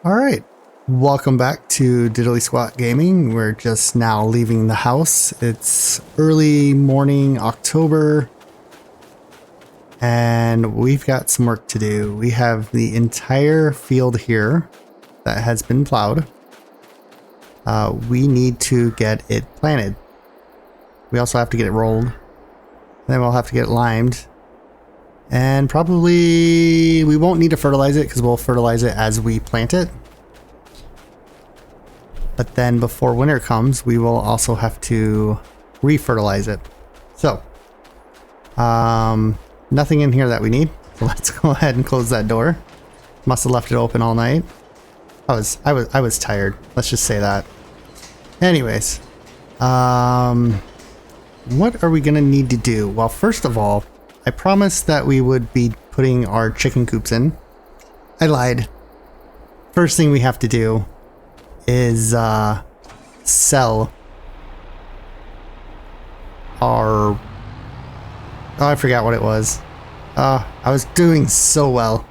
Alright, welcome back to Diddly Squat Gaming. We're just now leaving the house. It's early morning October, and we've got some work to do. We have the entire field here that has been plowed. We need to get it planted. We also have to get it rolled. Then we'll have to get it limed. And probably we won't need to fertilize it because we'll fertilize it as we plant it. But then before winter comes, we will also have to re-fertilize it. So, nothing in here that we need. So let's go ahead and close that door. Must have left it open all night. I was tired. Let's just say that. Anyways, what are we gonna need to do? Well, first of all, I promised that we would be putting our chicken coops in. I lied. First thing we have to do is sell our... Oh, I forgot what it was. I was doing so well.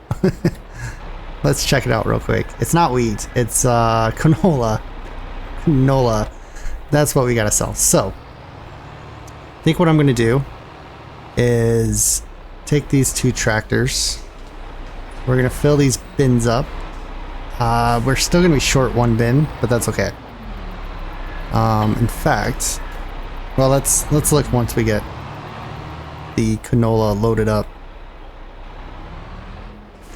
Let's check it out real quick. It's not wheat. It's canola. Canola. That's what we gotta sell. So, I think what I'm gonna do is take these two tractors. We're gonna fill these bins up. We're still gonna be short one bin, but that's okay. In fact, well, let's look once we get the canola loaded up.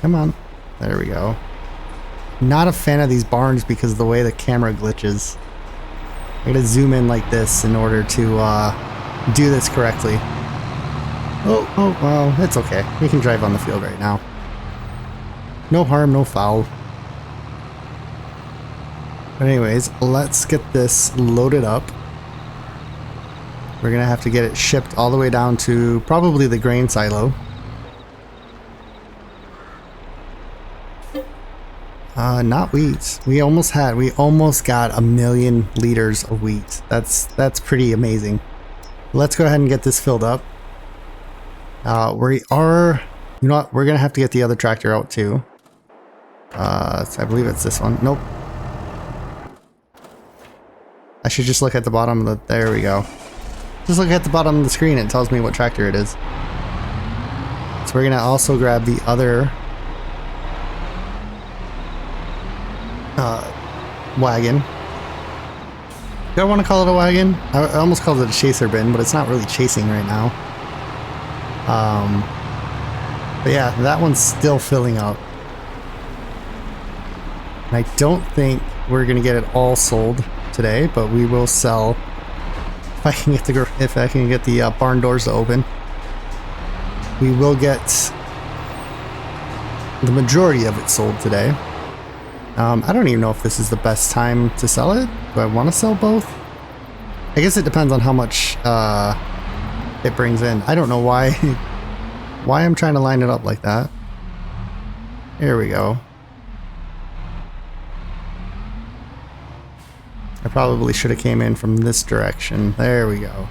Come on, there we go. Not a fan of these barns because of the way the camera glitches. I gotta zoom in like this in order to do this correctly. Oh, well, it's okay. We can drive on the field right now. No harm, no foul. But anyways, let's get this loaded up. We're gonna have to get it shipped all the way down to probably the grain silo. Not wheat. We almost got 1,000,000 liters of wheat. That's pretty amazing. Let's go ahead and get this filled up. We are, you know what, we're gonna have to get the other tractor out too. I believe it's this one. Nope. I should just look at the bottom of the, there we go. Just look at the bottom of the screen, it tells me what tractor it is. So we're gonna also grab the other wagon. Do I want to call it a wagon? I almost called it a chaser bin, but it's not really chasing right now. But yeah, that one's still filling up. And I don't think we're gonna get it all sold today, but we will sell if I can get the barn doors to open. We will get the majority of it sold today. I don't even know if this is the best time to sell it. Do I want to sell both? I guess it depends on how much it brings in. I don't know why I'm trying to line it up like that. Here we go. I probably should have came in from this direction. There we go.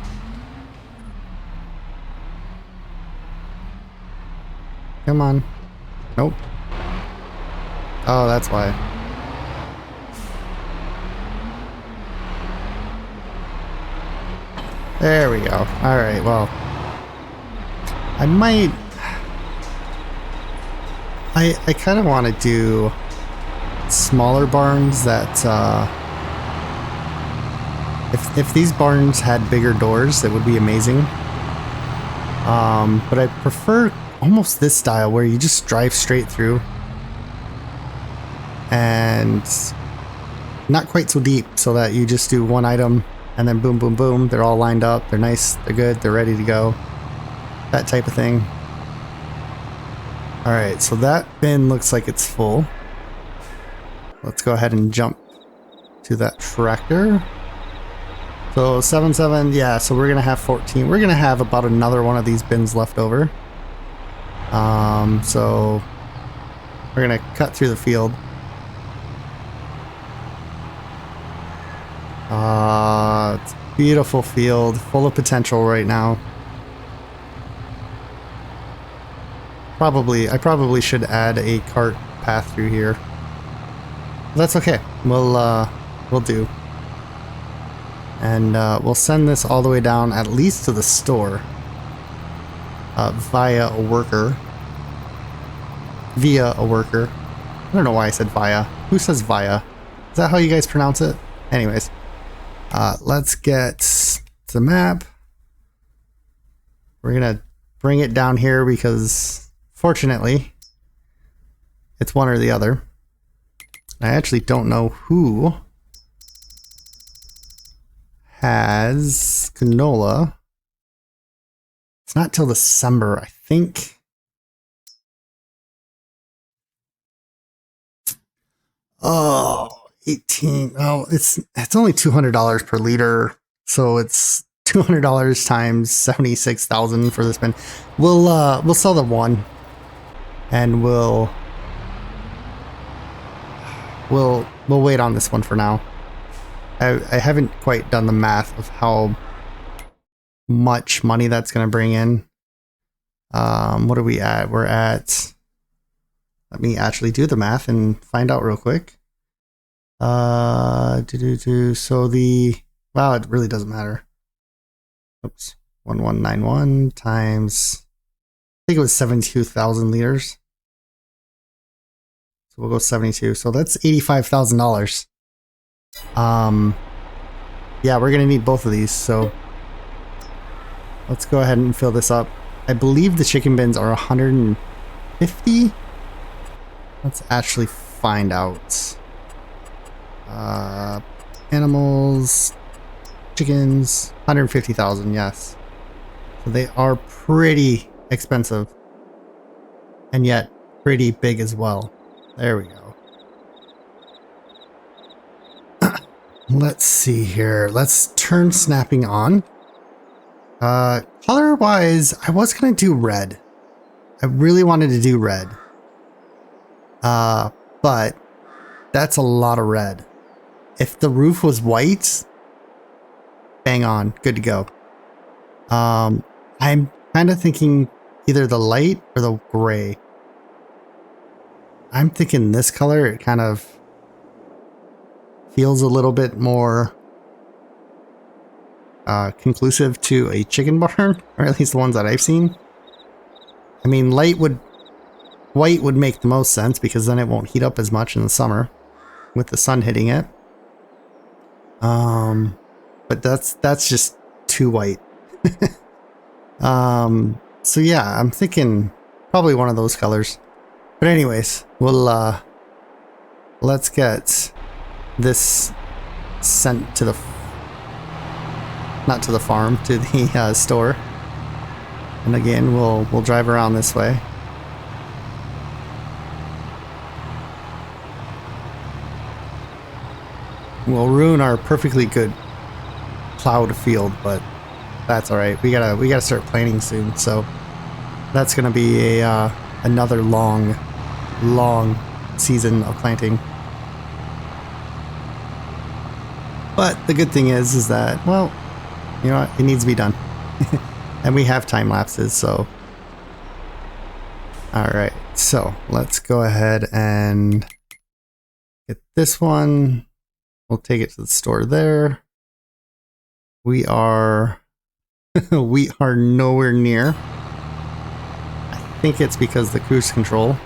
Come on. Nope. Oh, that's why. There we go. Alright, well. I kind of want to do smaller barns that, if these barns had bigger doors, it would be amazing. But I prefer almost this style where you just drive straight through. And not quite so deep, so that you just do one item and then boom, boom, boom. They're all lined up. They're nice. They're good. They're ready to go. That type of thing. Alright, so that bin looks like it's full. Let's go ahead and jump to that tractor. So 7, yeah, so we're gonna have 14. We're gonna have about another one of these bins left over. So we're gonna cut through the field. It's a beautiful field, full of potential right now. I probably should add a cart path through here. That's okay. We'll do. And we'll send this all the way down, at least to the store, via a worker. Via a worker. I don't know why I said via. Who says via? Is that how you guys pronounce it? Anyways, let's get the map. We're gonna bring it down here because, fortunately, it's one or the other. I actually don't know who has canola. It's not till December, I think. Oh, 18. Oh, it's only $200 per liter, so it's $200 times 76,000 for this bin. We'll sell the one, and we'll wait on this one for now. I haven't quite done the math of how much money that's going to bring in. What are we at? We're at, let me actually do the math and find out real quick. So wow, it really doesn't matter. Oops. 1191 times, I think it was 72,000 liters. So we'll go 72. So that's $85,000. Yeah, we're gonna need both of these, so let's go ahead and fill this up. I believe the chicken bins are 150. Let's actually find out. Animals, chickens, 150,000, yes. So they are pretty expensive, and yet pretty big as well. There we go. Let's see here. Let's turn snapping on. Color wise, I was gonna do red. I really wanted to do red. But that's a lot of red. If the roof was white, bang on, good to go. I'm kind of thinking either the light or the gray. I'm thinking this color, it kind of feels a little bit more conclusive to a chicken barn, or at least the ones that I've seen. I mean, white would make the most sense because then it won't heat up as much in the summer with the sun hitting it. But that's just too white. So yeah, I'm thinking probably one of those colors. But anyways, we'll let's get this sent to the, not to the farm, to the store. And again, we'll drive around this way. We'll ruin our perfectly good plowed field, but that's all right. We gotta start planting soon, so that's gonna be a another long season of planting. But the good thing is that, well, you know what, it needs to be done. And we have time lapses, so. Alright, so let's go ahead and get this one. We'll take it to the store there. We are nowhere near. I think it's because the cruise control.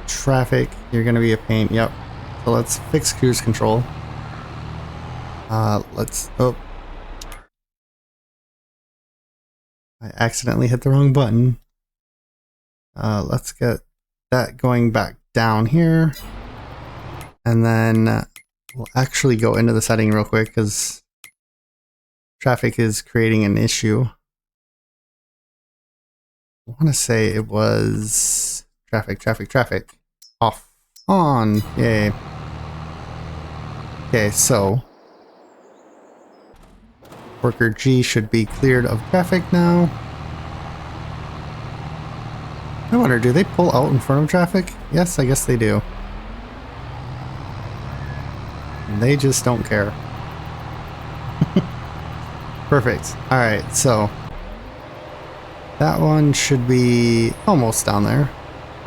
Traffic, you're gonna be a pain. Yep. So let's fix cruise control. Oh. I accidentally hit the wrong button. Let's get that going back down here. And then we'll actually go into the setting real quick because traffic is creating an issue. I want to say it was traffic. Off, on, yay. Okay, so worker G should be cleared of traffic now. I wonder, do they pull out in front of traffic? Yes, I guess they do. They just don't care. Perfect. Alright, so that one should be almost down there.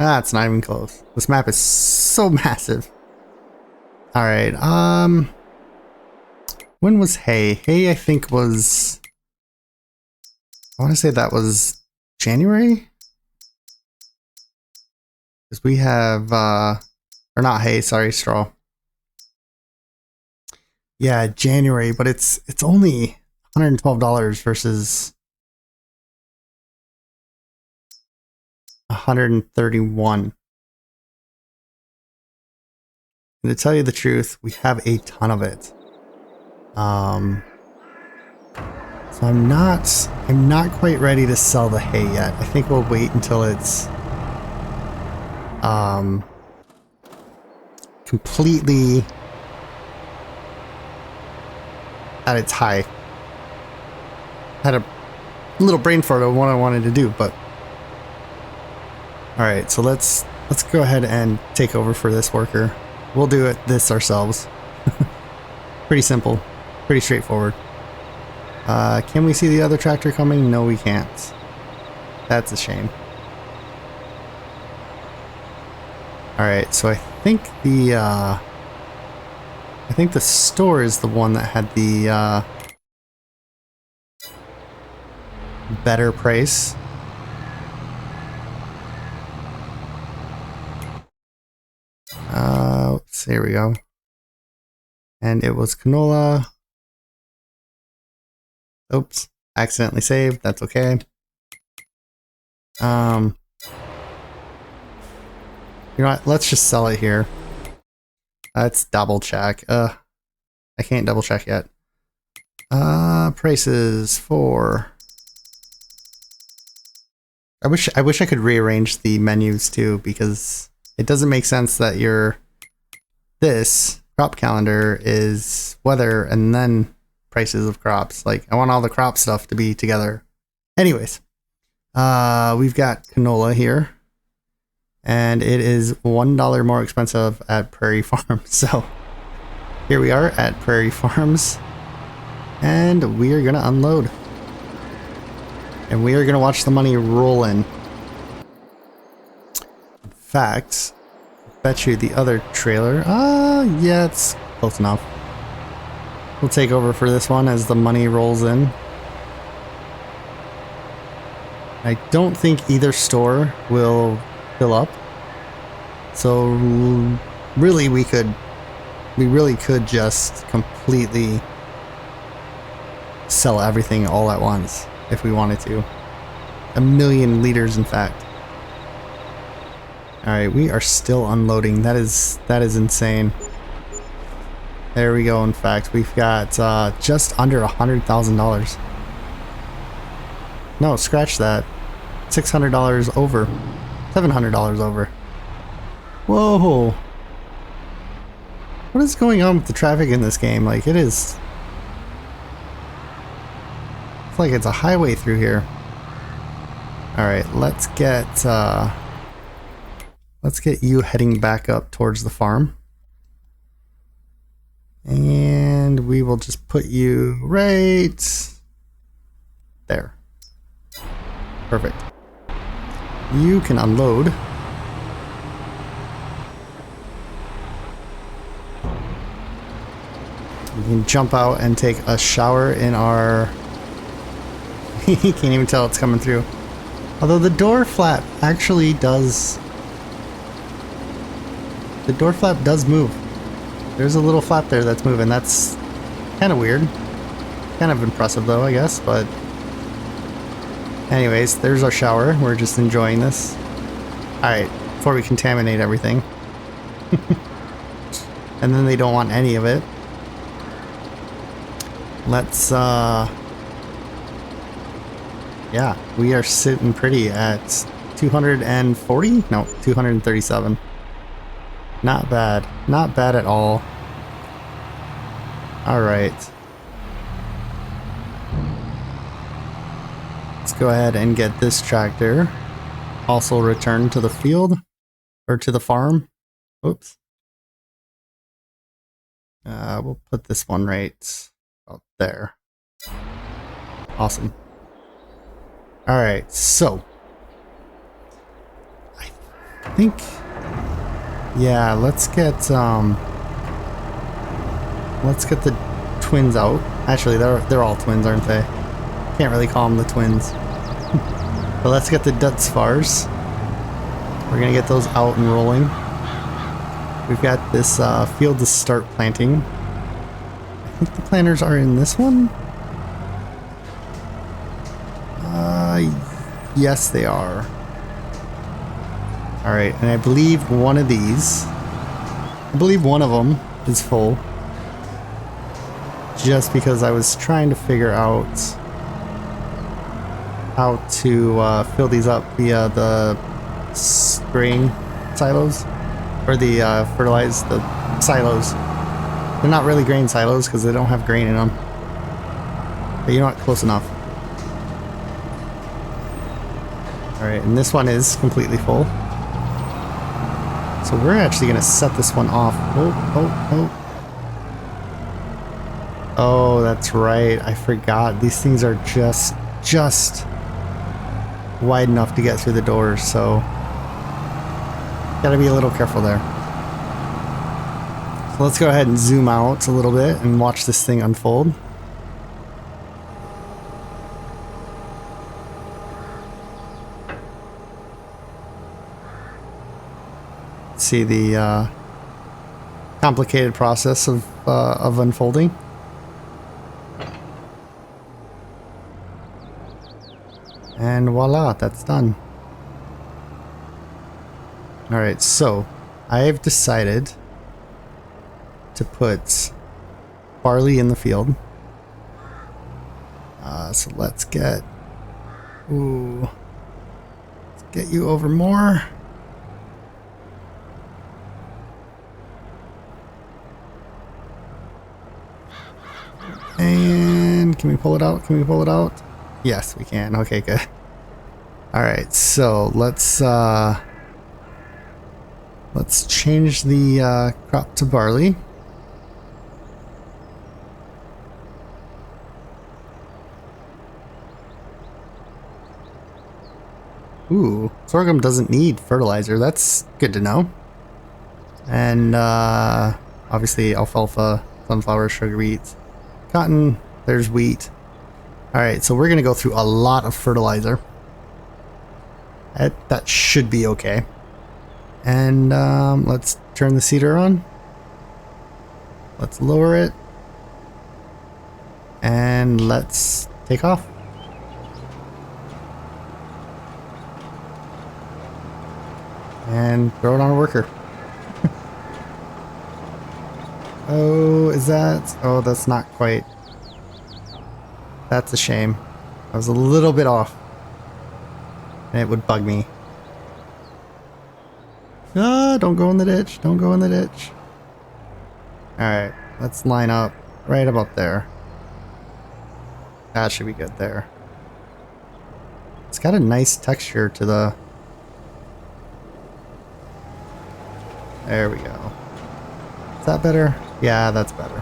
Ah, it's not even close. This map is so massive. Alright, when was hay? Hay, I think, was... I want to say that was January? Because we have, or not hay, sorry, straw. Yeah, January, but it's only $112 versus $131. And to tell you the truth, we have a ton of it. So I'm not quite ready to sell the hay yet. I think we'll wait until it's completely at its high. Had a little brain fart of what I wanted to do, but all right. So let's go ahead and take over for this worker. We'll do this ourselves. Pretty simple, pretty straightforward. Can we see the other tractor coming? No, we can't. That's a shame. All right. So I think the store is the one that had the better price. Oops, here we go. And it was canola. Oops, accidentally saved. That's okay. You know what? Let's just sell it here. Let's double check. I can't double check yet. Prices for... I wish I could rearrange the menus too, because it doesn't make sense that this crop calendar is weather and then prices of crops. Like, I want all the crop stuff to be together. Anyways, we've got canola here, and it is $1 more expensive at Prairie Farm. So here we are at Prairie Farms, and we are gonna unload. And we are going to watch the money roll in. In fact, I bet you the other trailer... yeah, it's close enough. We'll take over for this one as the money rolls in. I don't think either store will fill up. So really we really could just completely sell everything all at once. If we wanted to. 1 million liters, in fact. Alright, we are still unloading. That is insane. There we go, in fact. We've got just under $100,000. No, scratch that. $600 over. $700 over. Whoa. What is going on with the traffic in this game? Like, it is... like it's a highway through here. All right, let's get you heading back up towards the farm, and we will just put you right there. Perfect. You can unload. You can jump out and take a shower in our... You can't even tell it's coming through. Although the door flap actually does... The door flap does move. There's a little flap there that's moving. That's kind of weird. Kind of impressive though, I guess, but... Anyways, there's our shower. We're just enjoying this. Alright, before we contaminate everything. And then they don't want any of it. Let's, yeah, we are sitting pretty at 240? No, 237. Not bad. Not bad at all. Alright. Let's go ahead and get this tractor also returned to the field. Or to the farm. Oops. We'll put this one right out there. Awesome. Alright, so think, yeah, let's get the twins out. Actually, they're all twins, aren't they? Can't really call them the twins. But let's get the Dutsfars. We're gonna get those out and rolling. We've got this field to start planting. I think the planters are in this one. Yes, they are. All right, and I believe one of these. I believe one of them is full. Just because I was trying to figure out how to fill these up via the grain silos, or the the silos. They're not really grain silos because they don't have grain in them. But you know what? Close enough. Alright, and this one is completely full. So we're actually going to set this one off. Oh, that's right. I forgot. These things are just wide enough to get through the doors, so gotta be a little careful there. So let's go ahead and zoom out a little bit and watch this thing unfold. See the complicated process of unfolding. And voila, that's done. Alright, so I've decided to put barley in the field. So let's get you over more. And can we pull it out? Can we pull it out? Yes, we can. Okay, good. Alright, so let's change the crop to barley. Ooh, sorghum doesn't need fertilizer. That's good to know. And obviously alfalfa, sunflower, sugar beets, cotton, there's wheat. Alright, so we're going to go through a lot of fertilizer. That should be okay. And let's turn the seeder on. Let's lower it. And let's take off. And throw it on a worker. Oh, is that? Oh, that's not quite. That's a shame. I was a little bit off. And it would bug me. Ah, don't go in the ditch. Don't go in the ditch. Alright, let's line up right about there. That should be good there. It's got a nice texture to the... There we go. Is that better? Yeah, that's better.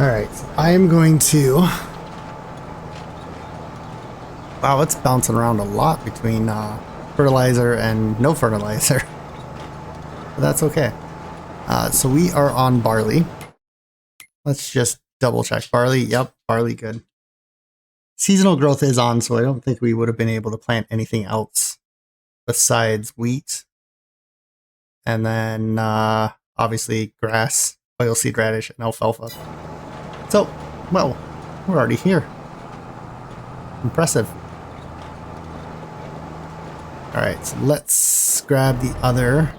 Alright, so I am going to... Wow, it's bouncing around a lot between fertilizer and no fertilizer. But that's okay. So we are on barley. Let's just double check. Barley, yep, barley good. Seasonal growth is on, so I don't think we would have been able to plant anything else besides wheat. And then obviously grass, oilseed radish, and alfalfa. So, well, we're already here. Impressive. Alright, so let's grab the other.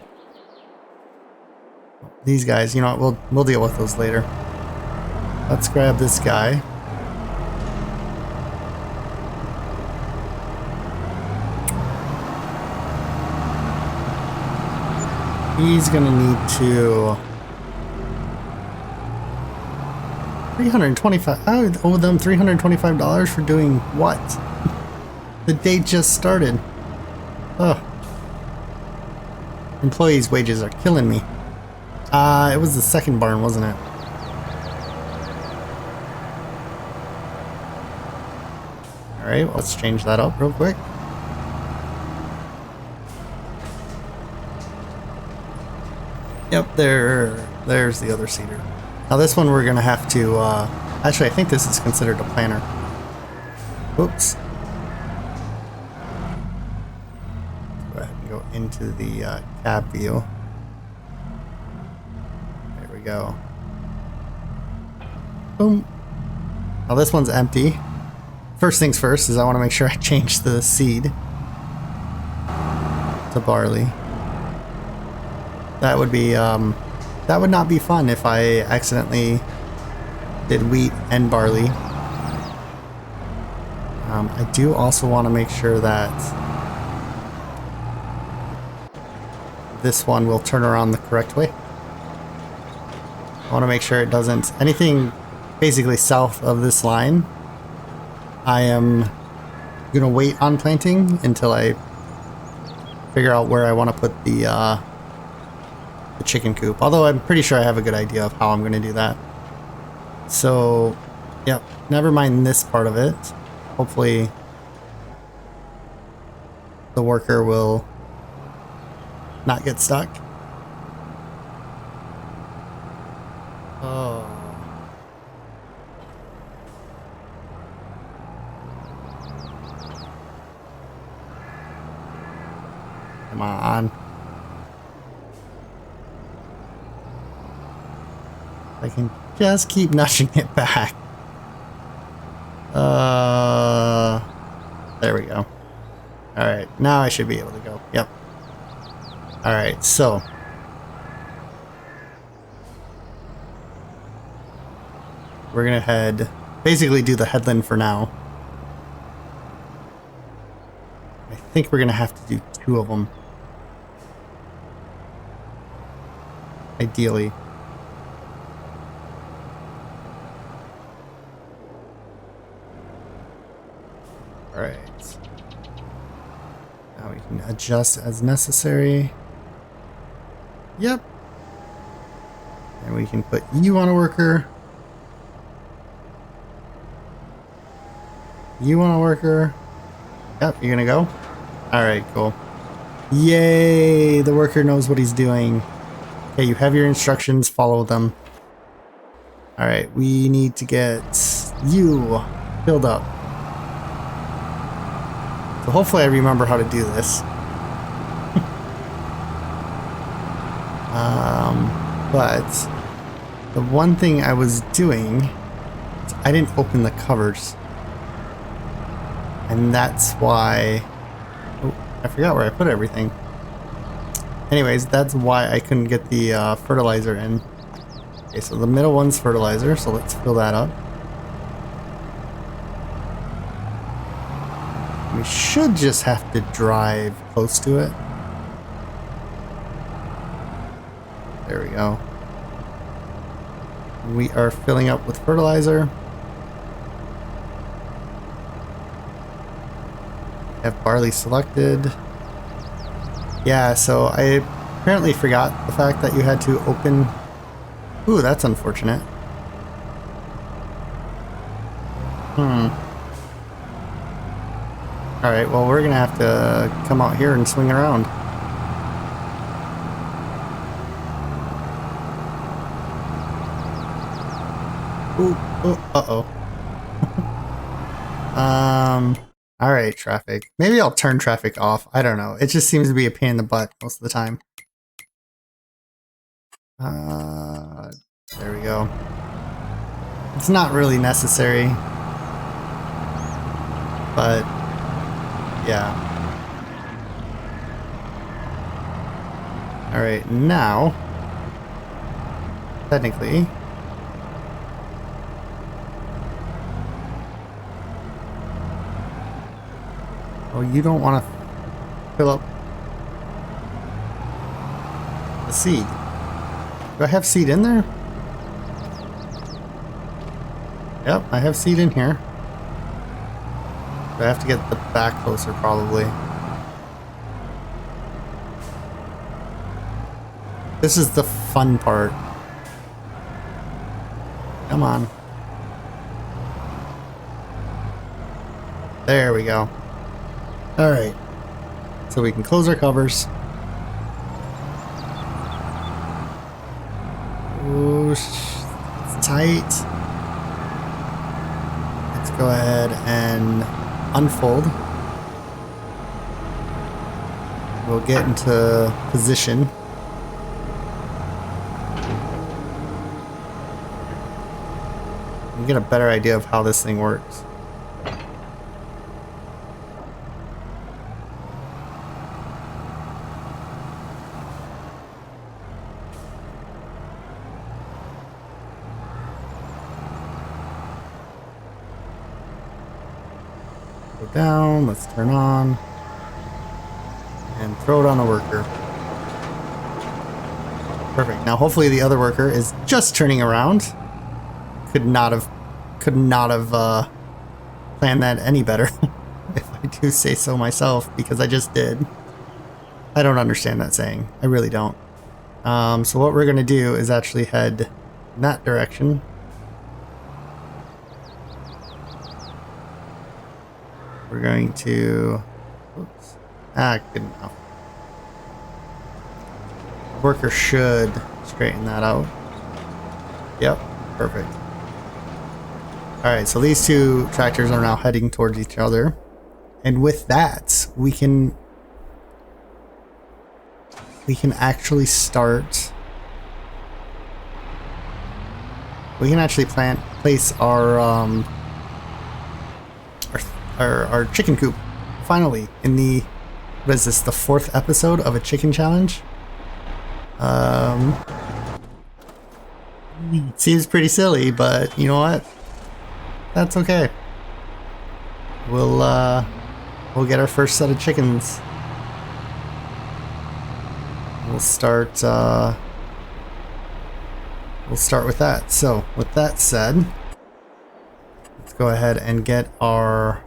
These guys, you know what, we'll deal with those later. Let's grab this guy. He's gonna need to... 325. I would owe them $325 for doing what? The day just started. Ugh. Employees' wages are killing me. It was the second barn, wasn't it? Alright, well, let's change that up real quick. Yep, there's the other seeder. Now this one we're gonna have to, actually I think this is considered a planter. Whoops. Go ahead and go into the cab view. There we go. Boom. Now this one's empty. First things first is I want to make sure I change the seed to barley. That would be, that would not be fun if I accidentally did wheat and barley. I do also want to make sure that this one will turn around the correct way. I want to make sure it doesn't, anything basically south of this line, I am going to wait on planting until I figure out where I want to put the chicken coop. Although I'm pretty sure I have a good idea of how I'm going to do that. So, yep, never mind this part of it. Hopefully the worker will not get stuck. Oh. Come on. I can just keep nudging it back. There we go. Alright, now I should be able to go. Yep. Alright, so. We're gonna head, basically do the headland for now. I think we're gonna have to do 2 of them. Ideally. Alright. Now we can adjust as necessary. Yep. And we can put you on a worker. You on a worker. Yep, you're gonna go? Alright, cool. Yay! The worker knows what he's doing. Okay, you have your instructions, follow them. Alright, we need to get you filled up. So hopefully I remember how to do this. But the one thing I was doing is I didn't open the covers. And that's why... Oh, I forgot where I put everything. Anyways, that's why I couldn't get the fertilizer in. Okay, so the middle one's fertilizer, so let's fill that up. We should just have to drive close to it. There we go. We are filling up with fertilizer. Have barley selected. Yeah, so I apparently forgot the fact that you had to open... Ooh, that's unfortunate. Alright, well we're gonna have to come out here and swing around. Ooh, uh-oh. Alright, traffic. Maybe I'll turn traffic off. I don't know. It just seems to be a pain in the butt most of the time. There we go. It's not really necessary. But, yeah. Alright, now, technically, oh, you don't want to fill up the seed. Do I have seed in there? Yep, I have seed in here. Do I have to get the back closer, probably? This is the fun part. Come on. There we go. Alright. So we can close our covers. tight. Let's go ahead and unfold. We'll get into position. And get a better idea of how this thing works. Go down, let's turn on. And throw it on the worker. Perfect. Now hopefully the other worker is just turning around. Could not have planned that any better, if I do say so myself, because I just did. I don't understand that saying. I really don't. So what we're gonna do is actually head in that direction. We're going to, oops, good enough. Worker should straighten that out. Yep, perfect. Alright, so these two tractors are now heading towards each other. And with that, we can actually start. We can actually place our chicken coop finally in the, what is this, the 4th episode of a chicken challenge? Seems pretty silly, but you know what? That's okay. We'll get our first set of chickens. We'll start with that. So, with that said, let's go ahead and get our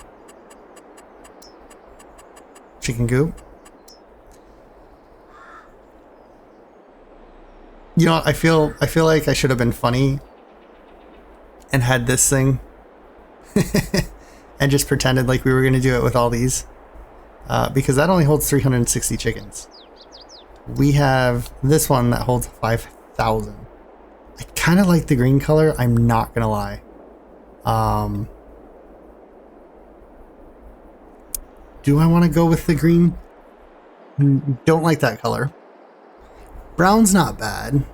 chicken coop. You know, I feel like I should have been funny and had this thing and just pretended like we were going to do it with all these, because that only holds 360 chickens. We have this one that holds 5,000. I kind of like the green color, I'm not gonna lie. Do I want to go with the green? Don't like that color. Brown's not bad,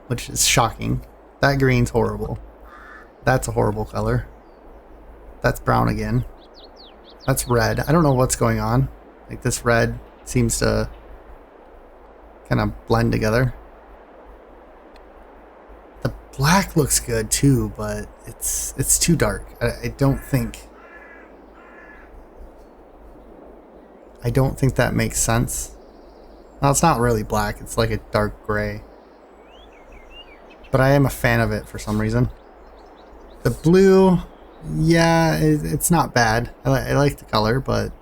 which is shocking. That green's horrible. That's a horrible color. That's brown again. That's red. I don't know what's going on. Like, this red seems to kind of blend together. The black looks good too, but it's too dark. I don't think that makes sense. Well, it's not really black, it's like a dark gray. But I am a fan of it for some reason. The blue, yeah, it's not bad. I like the color, but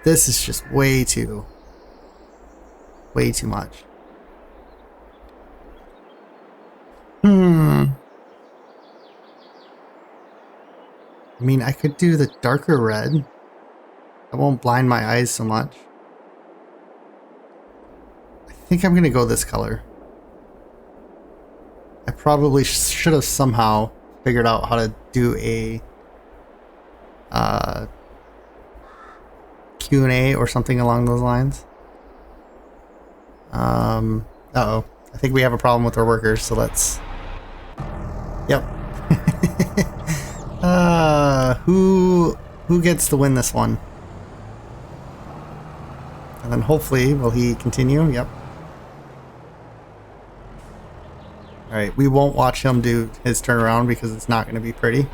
this is just way too much. I mean, I could do the darker red. That won't blind my eyes so much. I think I'm gonna go this color. I probably should have somehow figured out how to do a Q&A or something along those lines. Uh-oh. I think we have a problem with our workers, so let's... Yep. Who gets to win this one? And then hopefully, will he continue? Yep. Alright, we won't watch him do his turnaround because it's not going to be pretty.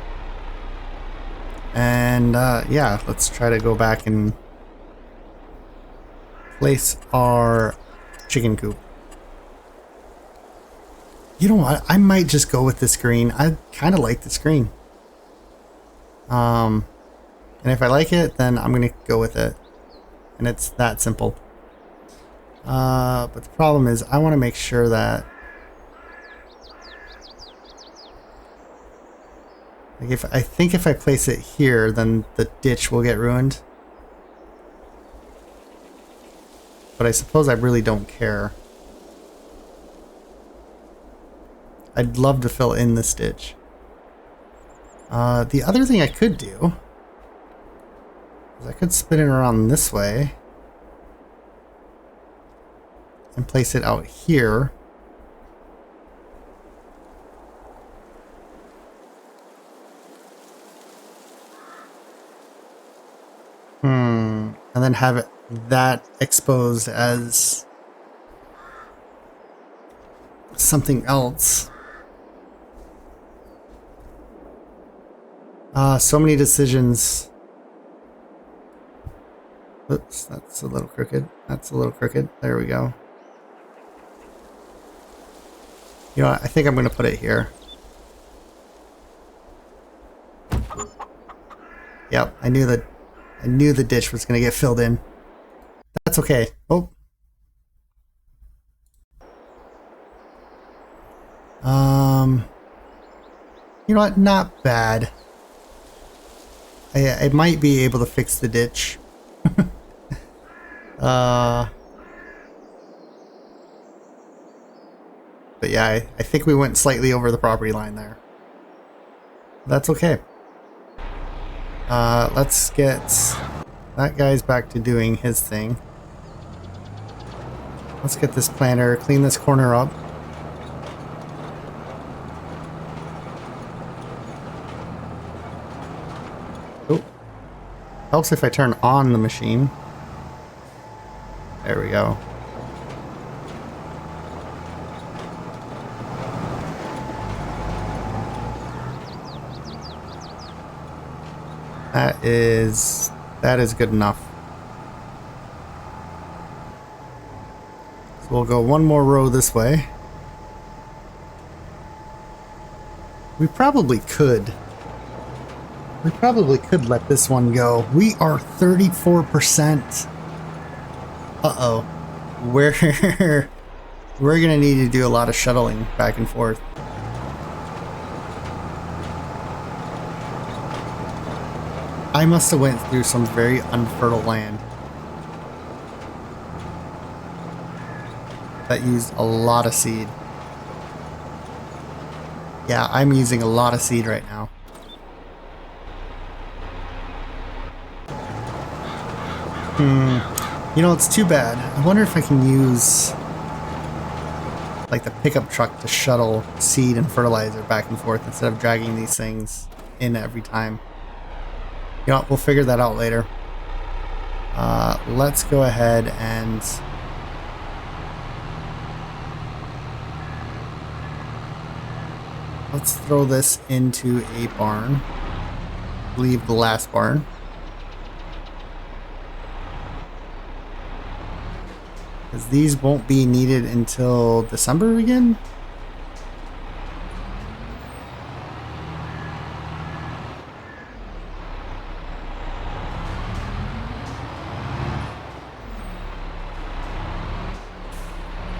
And, yeah, let's try to go back and place our chicken coop. You know what? I might just go with this green. I kind of like this green. And if I like it, then I'm going to go with it. And it's that simple. But the problem is I want to make sure that like I think if I place it here, then the ditch will get ruined. But I suppose I really don't care. I'd love to fill in this ditch. The other thing I could do is I could spin it around this way and place it out here. And then have it that exposed as something else. So many decisions. Oops, that's a little crooked. That's a little crooked. There we go. You know what? I think I'm going to put it here. Yep, I knew the ditch was going to get filled in. That's okay. Oh. You know what? Not bad. I might be able to fix the ditch. But yeah, I think we went slightly over the property line there. That's okay. Let's get that guy's back to doing his thing. Let's get this planter, clean this corner up. Oh, helps if I turn on the machine. There we go. That is good enough. So we'll go one more row this way. We probably could let this one go. We are 34%. Uh-oh. We're gonna need to do a lot of shuttling back and forth. I must have went through some very unfertile land that used a lot of seed. Yeah, I'm using a lot of seed right now. You know, it's too bad. I wonder if I can use like the pickup truck to shuttle seed and fertilizer back and forth instead of dragging these things in every time. You know what, we'll figure that out later. Let's go ahead and let's throw this into a barn. Leave the last barn. Because these won't be needed until December again?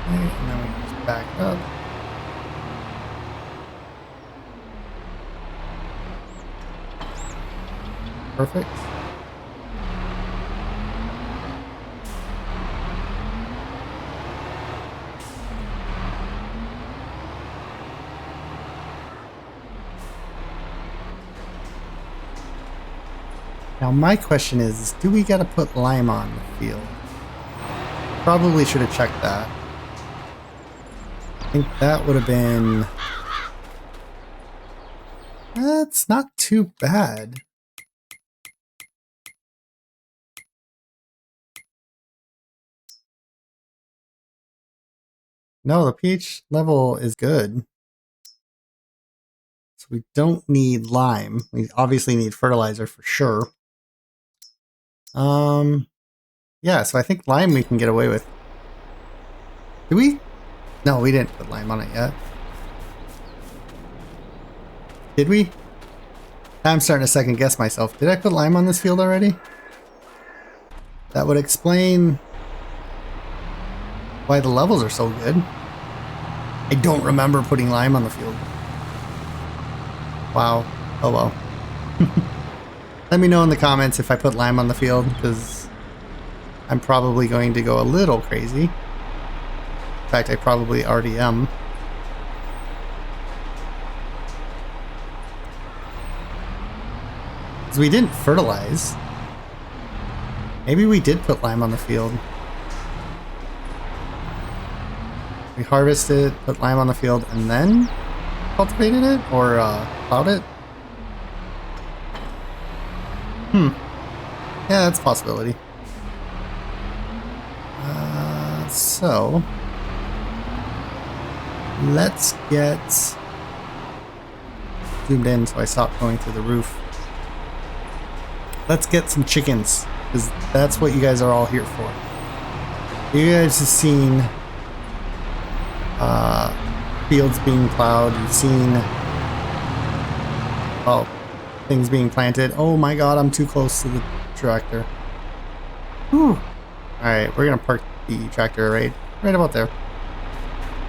Okay, and then we just back up. Perfect. Now my question is, do we gotta put lime on the field? Probably should have checked that. I think that would have been... That's not too bad. No, the pH level is good. So we don't need lime. We obviously need fertilizer for sure. Yeah, so I think lime we can get away with. Did we? No, we didn't put lime on it yet. Did we? I'm starting to second guess myself. Did I put lime on this field already? That would explain why the levels are so good. I don't remember putting lime on the field. Wow. Oh well. Let me know in the comments if I put lime on the field, because I'm probably going to go a little crazy. In fact, I probably already am. Because we didn't fertilize. Maybe we did put lime on the field. We harvested, put lime on the field, and then cultivated it? Or plowed it? Yeah, that's a possibility. So let's get zoomed in so I stop going through the roof. Let's get some chickens, because that's what you guys are all here for. You guys have seen fields being plowed. You've seen things being planted. Oh my god, I'm too close to the tractor. Whew. Alright, we're gonna park the tractor right about there.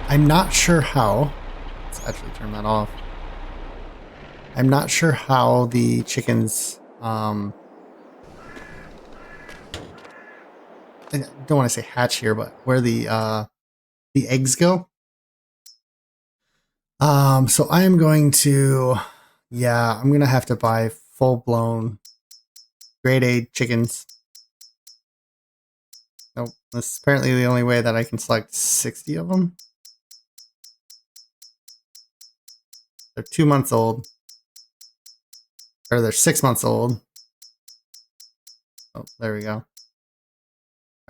I'm not sure how. Let's actually turn that off. I'm not sure how the chickens I don't want to say hatch here, but where the eggs go. So I am going to, I'm going to have to buy full-blown grade A chickens. Nope, this is apparently the only way that I can select 60 of them. They're 2 months old. Or they're 6 months old. Oh, there we go.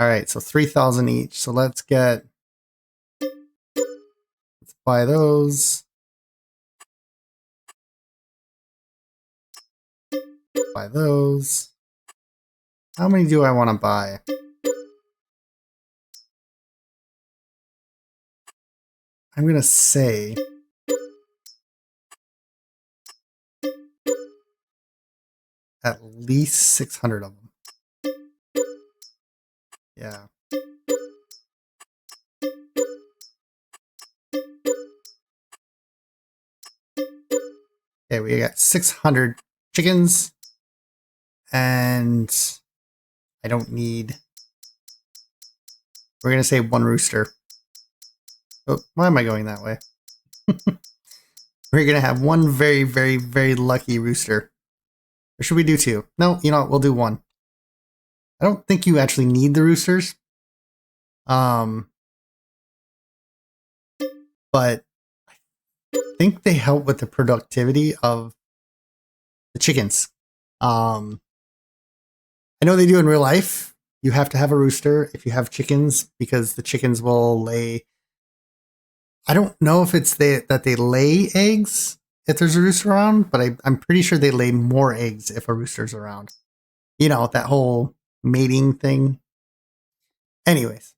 Alright, so 3,000 each. So let's buy those. Buy those. How many do I want to buy? I'm going to say at least 600 of them. Yeah. Okay, we got 600 chickens. And I don't need... We're going to say 1 rooster. Oh, why am I going that way? We're going to have 1 very, very, very lucky rooster. Or should we do 2? No, you know what? We'll do 1. I don't think you actually need the roosters. But I think they help with the productivity of the chickens. I know they do in real life. You have to have a rooster if you have chickens, because the chickens will lay... I don't know if it's that they lay eggs if there's a rooster around, but I'm pretty sure they lay more eggs if a rooster's around. You know, that whole mating thing. Anyways.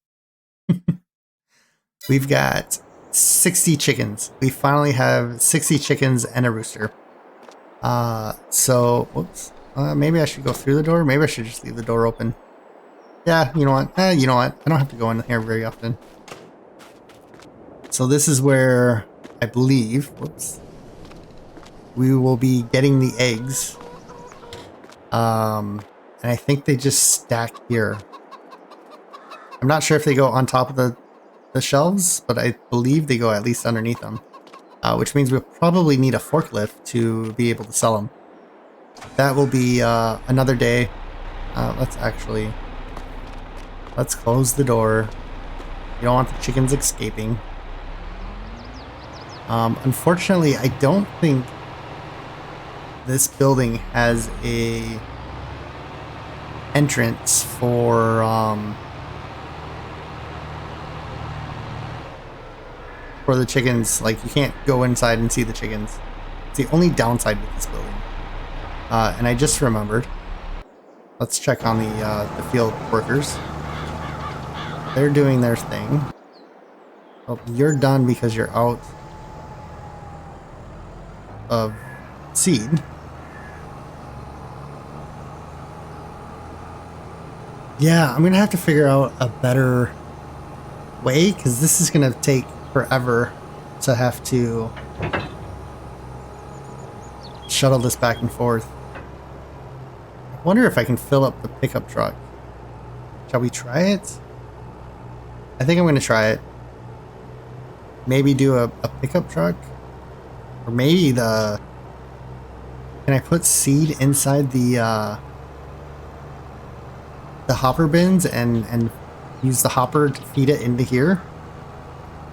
We've got 60 chickens. We finally have 60 chickens and a rooster. So, whoops. Maybe I should go through the door. Maybe I should just leave the door open. Yeah, you know what? You know what? I don't have to go in here very often. So this is where I believe, whoops, we will be getting the eggs. And I think they just stack here. I'm not sure if they go on top of the shelves, but I believe they go at least underneath them. Which means we'll probably need a forklift to be able to sell them. That will be another day. Let's close the door. You don't want the chickens escaping. Unfortunately, I don't think this building has a entrance for the chickens. Like, you can't go inside and see the chickens. It's the only downside with this building. And I just remembered. Let's check on the field workers. They're doing their thing. Oh, you're done because you're out of seed. Yeah, I'm gonna have to figure out a better way, because this is gonna take forever to have to shuttle this back and forth. I wonder if I can fill up the pickup truck. Shall we try it? I think I'm gonna try it. Maybe do a pickup truck? Or maybe can Can I put seed inside the hopper bins and use the hopper to feed it into here?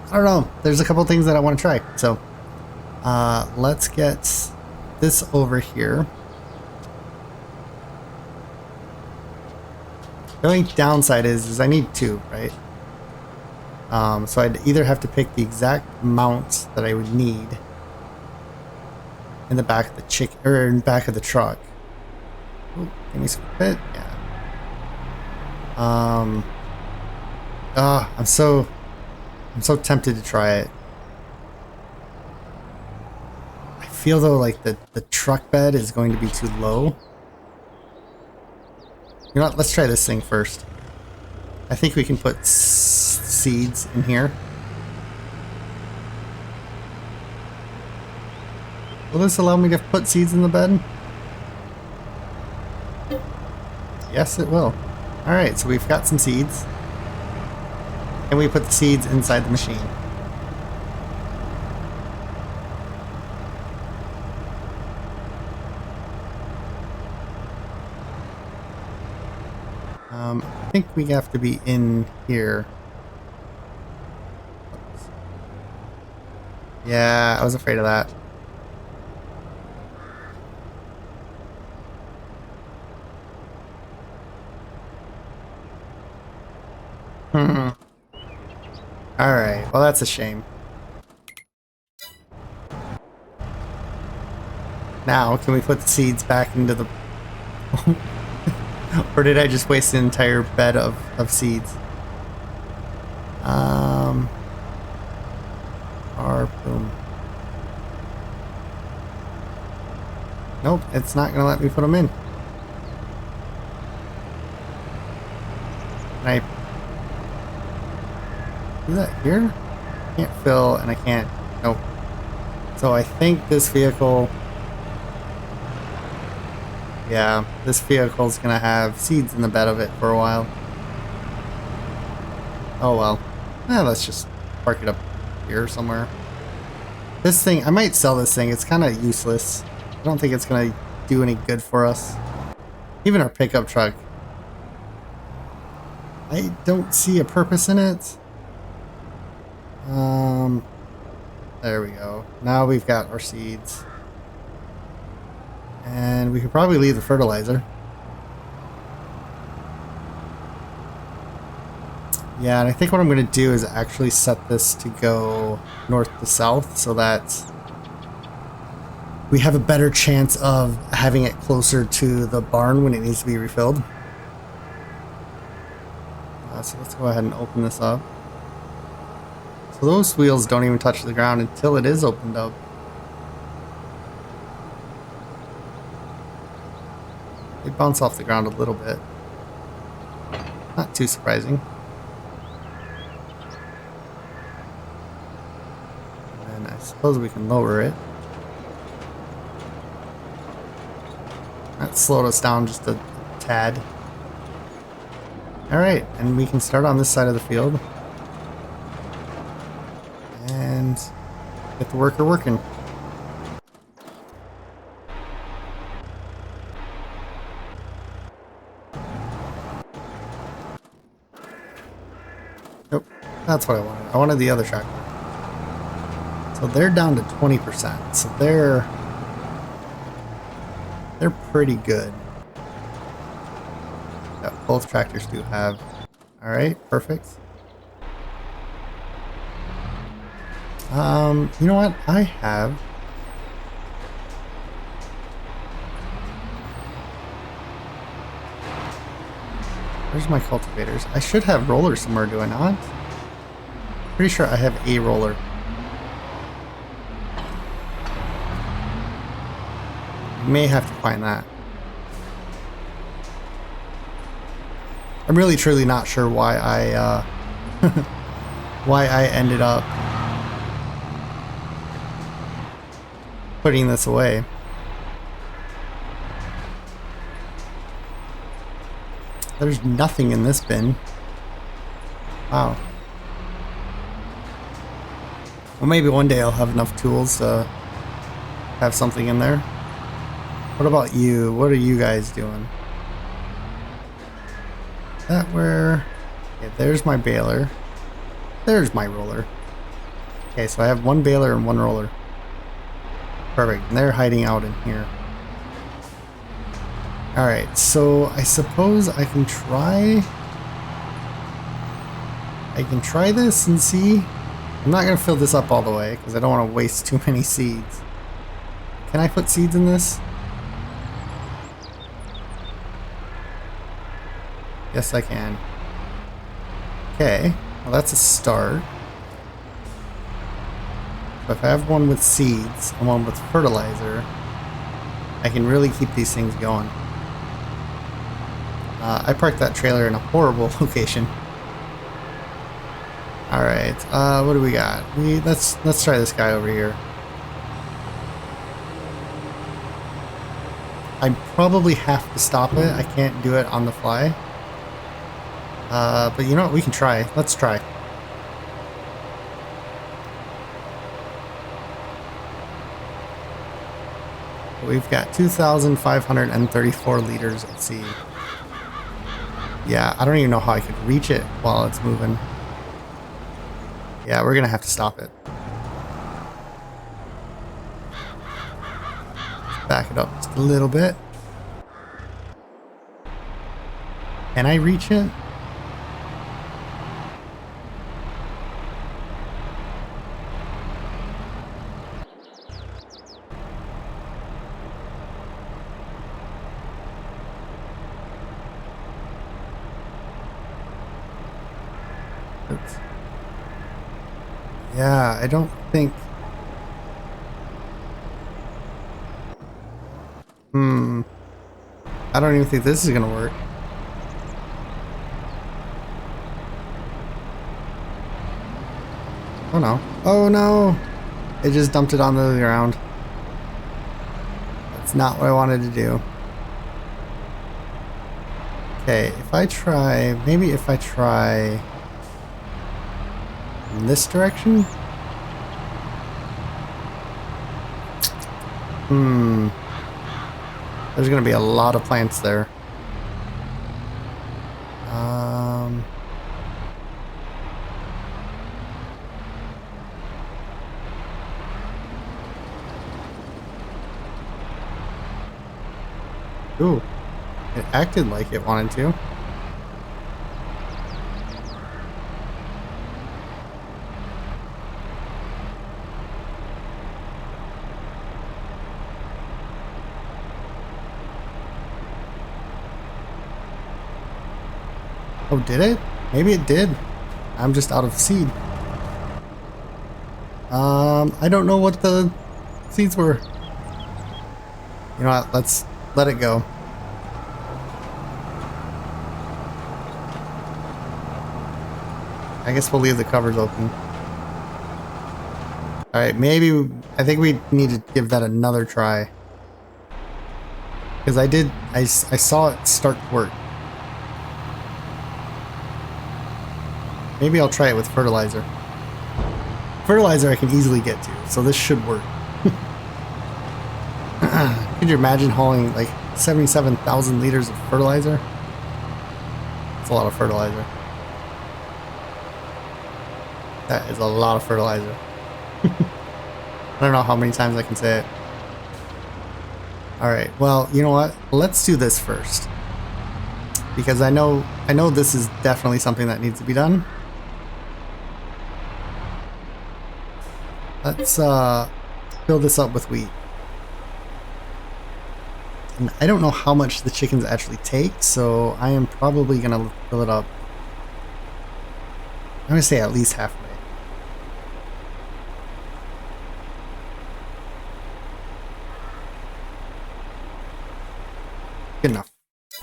I don't know. There's a couple things that I want to try. So let's get this over here. The only downside is I need two, right? So I'd either have to pick the exact amount that I would need in the back of the in the back of the truck. Ooh, can we skip it? Yeah. I'm so tempted to try it. I feel though like the truck bed is going to be too low. You know what? Let's try this thing first. I think we can put seeds in here. Will this allow me to put seeds in the bed? Yes, it will. Alright, so we've got some seeds. And we put the seeds inside the machine. I think we have to be in here. Yeah, I was afraid of that. Alright, well that's a shame. Now, can we put the seeds back into the... Or did I just waste an entire bed of seeds? Boom. Nope, it's not gonna let me put them in. Can I do that here? Can't fill and I can't. Nope. So I think this vehicle... Yeah, this vehicle's gonna have seeds in the bed of it for a while. Oh well. Let's just park it up here somewhere. This thing, I might sell this thing. It's kind of useless. I don't think it's gonna do any good for us. Even our pickup truck. I don't see a purpose in it. There we go. Now we've got our seeds. And we could probably leave the fertilizer. Yeah, and I think what I'm going to do is actually set this to go north to south so that we have a better chance of having it closer to the barn when it needs to be refilled. So let's go ahead and open this up. So those wheels don't even touch the ground until it is opened up. They bounce off the ground a little bit. Not too surprising. And I suppose we can lower it. That slowed us down just a tad. Alright, and we can start on this side of the field. And get the worker working. Nope, that's what I wanted. I wanted the other tractor. So they're down to 20%. So they're pretty good. Yeah, both tractors do have. All right, perfect. You know what? I have. Where's my cultivators? I should have rollers somewhere, do I not? Pretty sure I have a roller. May have to find that. I'm really truly not sure why I why I ended up putting this away. There's nothing in this bin. Wow. Well, maybe one day I'll have enough tools to have something in there. What about you? What are you guys doing? That where? Okay, there's my baler. There's my roller. Okay, so I have one baler and one roller. Perfect. And they're hiding out in here. Alright, so I suppose I can try... this and see. I'm not going to fill this up all the way because I don't want to waste too many seeds. Can I put seeds in this? Yes, I can. Okay, well that's a start. So if I have one with seeds and one with fertilizer, I can really keep these things going. I parked that trailer in a horrible location. All right, what do we got? Let's try this guy over here. I probably have to stop it. I can't do it on the fly. But you know what? We can try. Let's try. We've got 2,534 liters of seed. Yeah, I don't even know how I could reach it while it's moving. Yeah, we're gonna have to stop it. Back it up just a little bit. Can I reach it? Oops. Yeah, I don't think... I don't even think this is gonna work. Oh no. Oh no! It just dumped it onto the ground. That's not what I wanted to do. Okay, if I try... maybe if I try... in this direction? There's gonna be a lot of plants there. Ooh, it acted like it wanted to. Oh, did it? Maybe it did. I'm just out of seed. I don't know what the seeds were. You know what? Let's let it go. I guess we'll leave the covers open. Alright, maybe... I think we need to give that another try. Because I saw it start to work. Maybe I'll try it with fertilizer. Fertilizer I can easily get to, so this should work. Could you imagine hauling like 77,000 liters of fertilizer? That's a lot of fertilizer. That is a lot of fertilizer. I don't know how many times I can say it. Alright, well, you know what? Let's do this first. Because I know this is definitely something that needs to be done. Let's fill this up with wheat. And I don't know how much the chickens actually take, so I am probably going to fill it up. I'm going to say at least halfway. Good enough.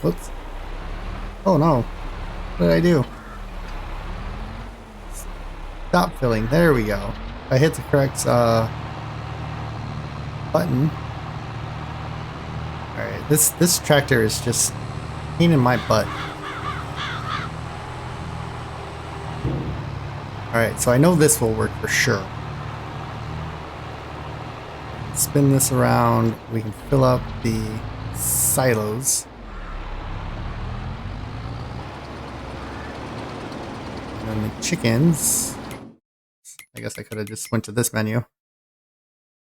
Whoops. Oh no. What did I do? Stop filling. There we go. I hit the correct button. Alright, this tractor is just a pain in my butt. Alright, so I know this will work for sure. spin this around. We can fill up the silos. And then the chickens. I guess I could have just went to this menu.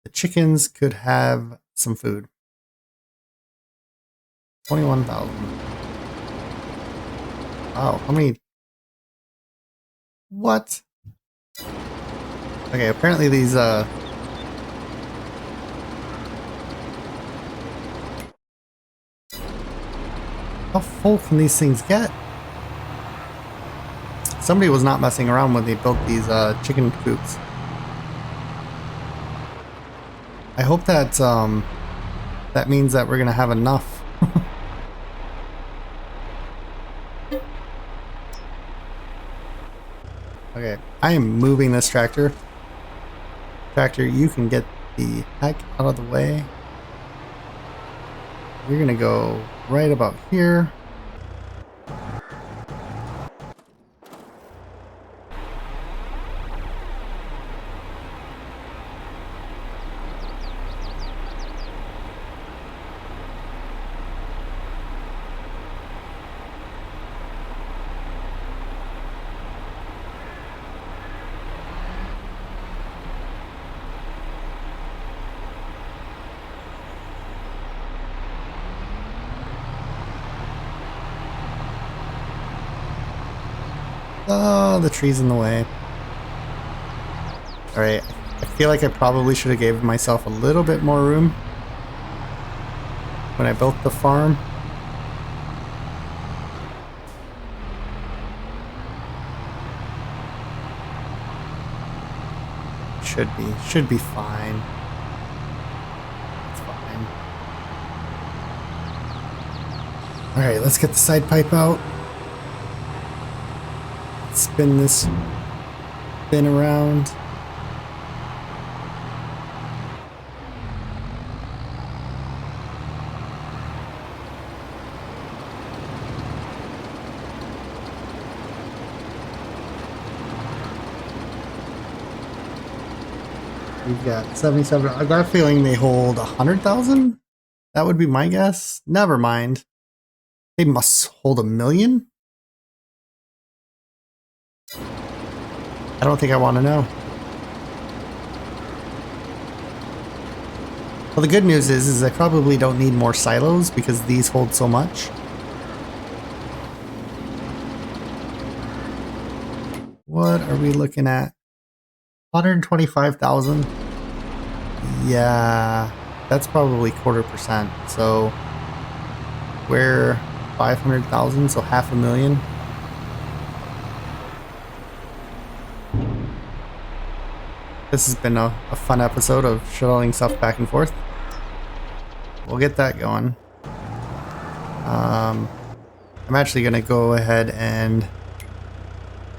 The chickens could have some food. 21,000. Wow, how many? What? Okay, apparently these how full can these things get? Somebody was not messing around when they built these chicken coops. I hope that that means that we're gonna have enough. Okay, I am moving this tractor. Tractor, you can get the heck out of the way. We're gonna go right about here. Oh, the tree's in the way. Alright, I feel like I probably should have gave myself a little bit more room when I built the farm. Should be fine. It's fine. Alright, let's get the side pipe out. Spin this bin around. We've got 77. I got a feeling they hold 100,000. That would be my guess. Never mind. They must hold 1 million. I don't think I want to know. Well, the good news is I probably don't need more silos because these hold so much. What are we looking at? 125,000. Yeah, that's probably 1/4%. So we're 500,000, so 500,000. This has been a fun episode of shuttling stuff back and forth. We'll get that going. I'm actually going to go ahead and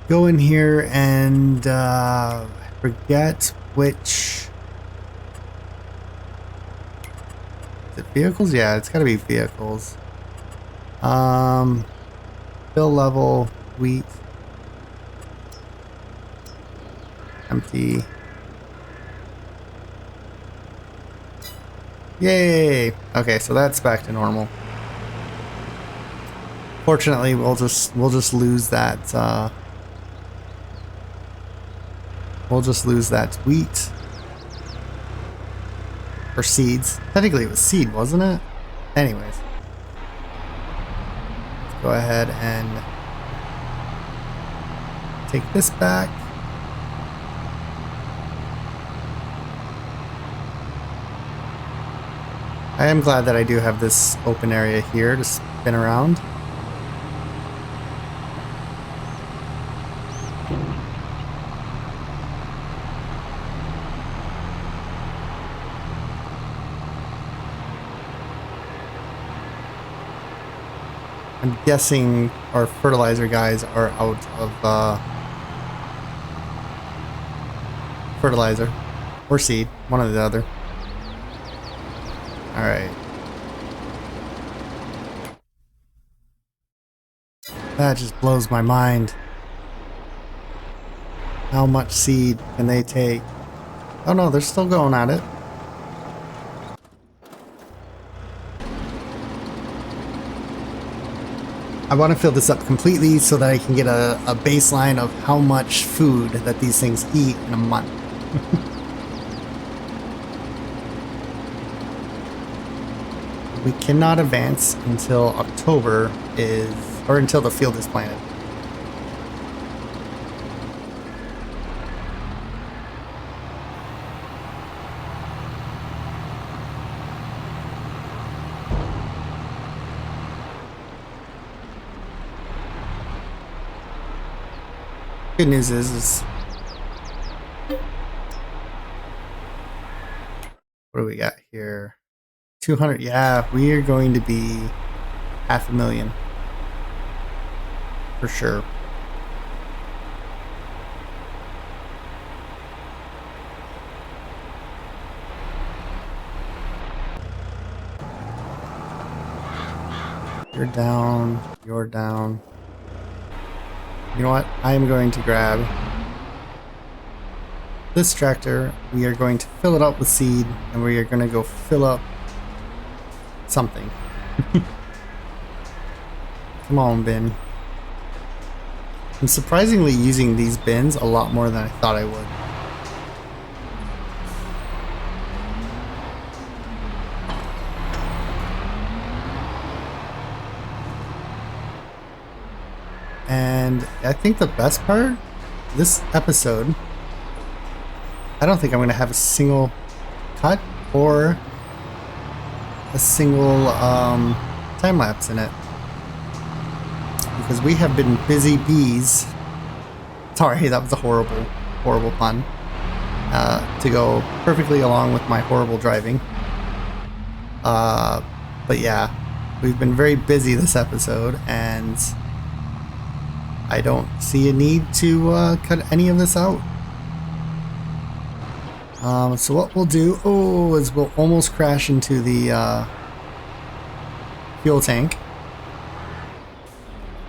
go in here and forget which... Is it vehicles? Yeah, it's got to be vehicles. Fill level, wheat. Empty. Yay! Okay, so that's back to normal. Fortunately, we'll just lose that. We'll just lose that wheat or seeds. Technically, it was seed, wasn't it? Anyways, let's go ahead and take this back. I am glad that I do have this open area here to spin around. I'm guessing our fertilizer guys are out of fertilizer or seed, one or the other. Alright. That just blows my mind. How much seed can they take? Oh no, they're still going at it. I want to fill this up completely so that I can get a baseline of how much food that these things eat in a month. We cannot advance until October or until the field is planted. Good news is what do we got here? 200. Yeah, we are going to be 500,000 for sure. You're down. You're down. You know what? I am going to grab this tractor. We are going to fill it up with seed, and we are going to go fill up something. Come on, bin. I'm surprisingly using these bins a lot more than I thought I would. And I think the best part, this episode, I don't think I'm going to have a single cut or a single time lapse in it. Because we have been busy bees. Sorry, that was a horrible, horrible pun. To go perfectly along with my horrible driving. But yeah, we've been very busy this episode, and I don't see a need to cut any of this out. So what we'll do, is we'll almost crash into the fuel tank.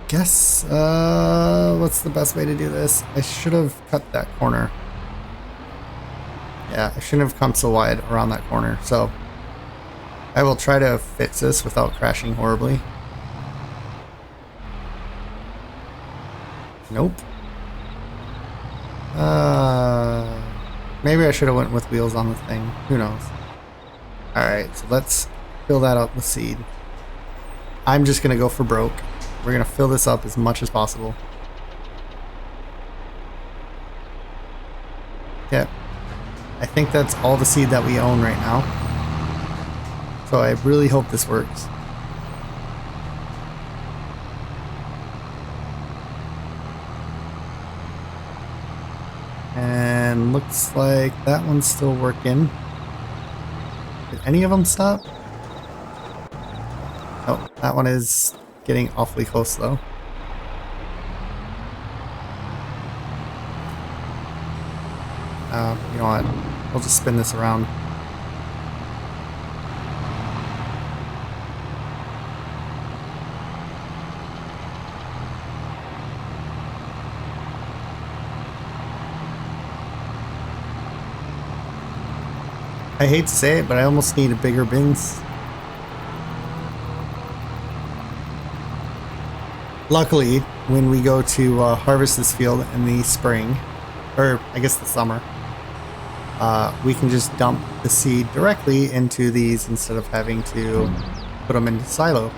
Guess, what's the best way to do this? I should have cut that corner. Yeah, I shouldn't have come so wide around that corner. So I will try to fix this without crashing horribly. Nope. Maybe I should have went with wheels on the thing. Who knows? Alright, so let's fill that up with seed. I'm just going to go for broke. We're going to fill this up as much as possible. Okay. I think that's all the seed that we own right now. So I really hope this works. And looks like that one's still working. Did any of them stop? Oh, that one is getting awfully close though. You know what? We'll just spin this around. I hate to say it, but I almost need a bigger bins. Luckily, when we go to harvest this field in the spring, or I guess the summer, we can just dump the seed directly into these instead of having to put them into silo.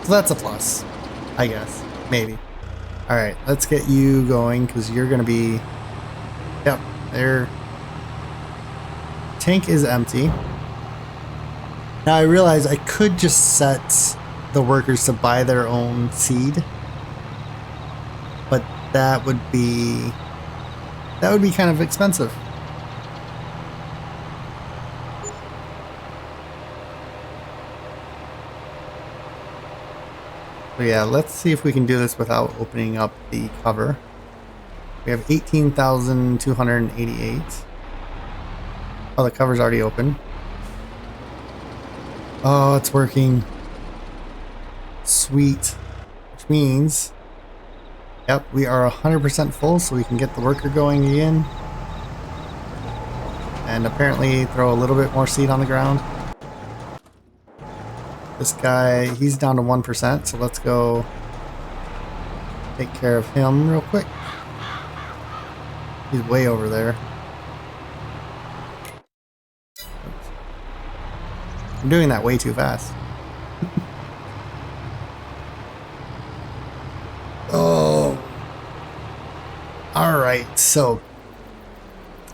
So that's a plus, I guess. Maybe. Alright, let's get you going, because you're going to be... Yep, there. Tank is empty. Now I realize I could just set the workers to buy their own seed, but that would be kind of expensive. So yeah, let's see if we can do this without opening up the cover. We have 18,288. Oh, the cover's already open. Oh, it's working. Sweet. Which means, yep, we are 100% full, so we can get the worker going again. And apparently throw a little bit more seed on the ground. This guy, he's down to 1%, so let's go take care of him real quick. He's way over there. Oops. I'm doing that way too fast. Oh. Alright, so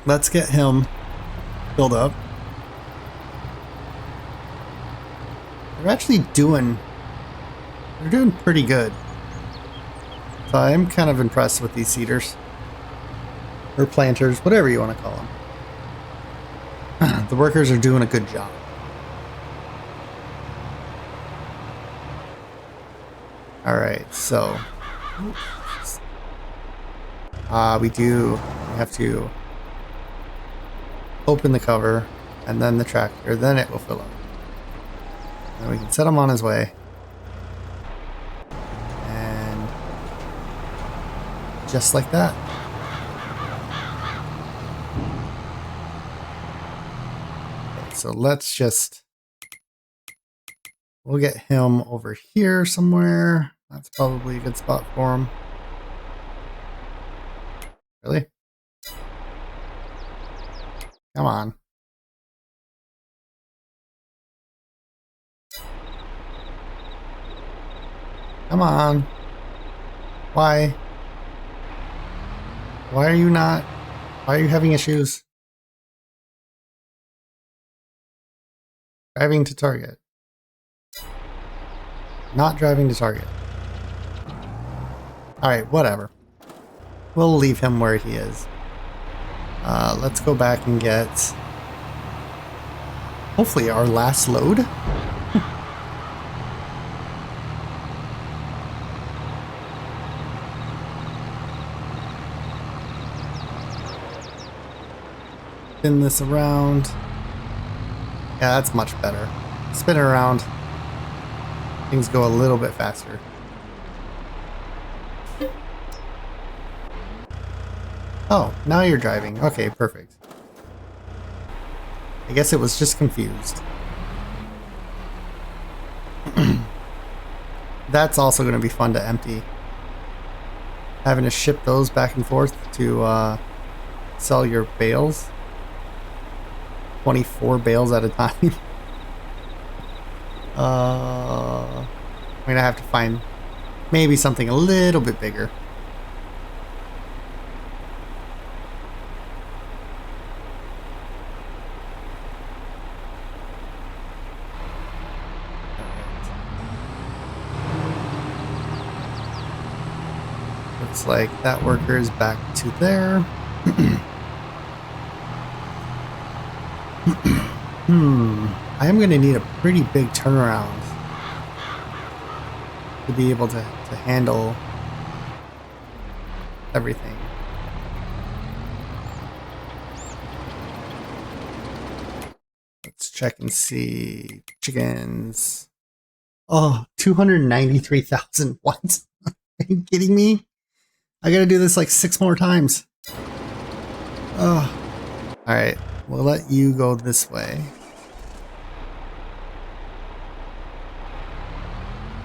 let's get him filled up. They're actually doing pretty good. So I'm kind of impressed with these seeders. Or planters, whatever you want to call them. The workers are doing a good job. Alright, so we have to open the cover and then the tractor, then it will fill up. And we can set him on his way. And just like that. Okay, so we'll get him over here somewhere. That's probably a good spot for him. Really? Come on. Come on. Why? Why are you not? Why are you having issues? Driving to target. Not driving to target. Alright, whatever. We'll leave him where he is. Let's go back and get hopefully our last load. Spin this around. Yeah, that's much better. Spin it around. Things go a little bit faster. Oh, now you're driving. Okay, perfect. I guess it was just confused. That's also going to be fun to empty. Having to ship those back and forth to sell your bales. 24 bales at a time. I'm gonna have to find maybe something a little bit bigger. Looks like that worker is back to there. I am going to need a pretty big turnaround to be able to handle everything. Let's check and see. Chickens. Oh, 293,000. What? Are you kidding me? I gotta do this like 6 more times. Oh. Alright, we'll let you go this way.